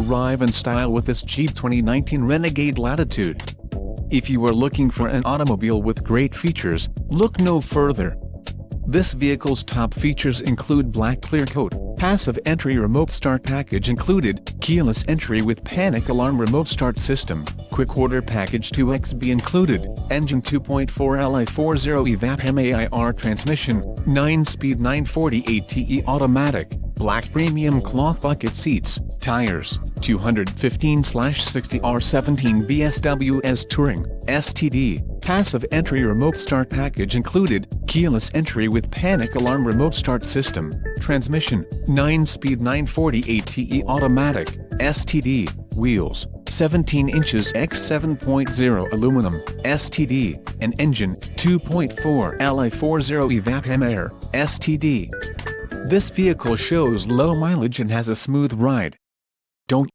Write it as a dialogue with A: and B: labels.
A: arrive in style with this Jeep 2019 Renegade Latitude. If you are looking for an automobile with great features, look no further. This vehicle's top features include black clear coat, passive entry remote start package included, keyless entry with panic alarm remote start system, quick order package 2XB included, engine 2.4 Li40 evap MAIR transmission, 9-speed 940 ATE automatic, black premium cloth bucket seats, tires, 215/60 R17 BSWS Touring, STD, passive entry remote start package included, keyless entry with panic alarm remote start system, transmission, 9-speed 940 ATE automatic, STD, wheels, 17 inches x 7.0 aluminum, STD, and engine, 2.4 Li40 evap MAIR, STD. This vehicle shows low mileage and has a smooth ride.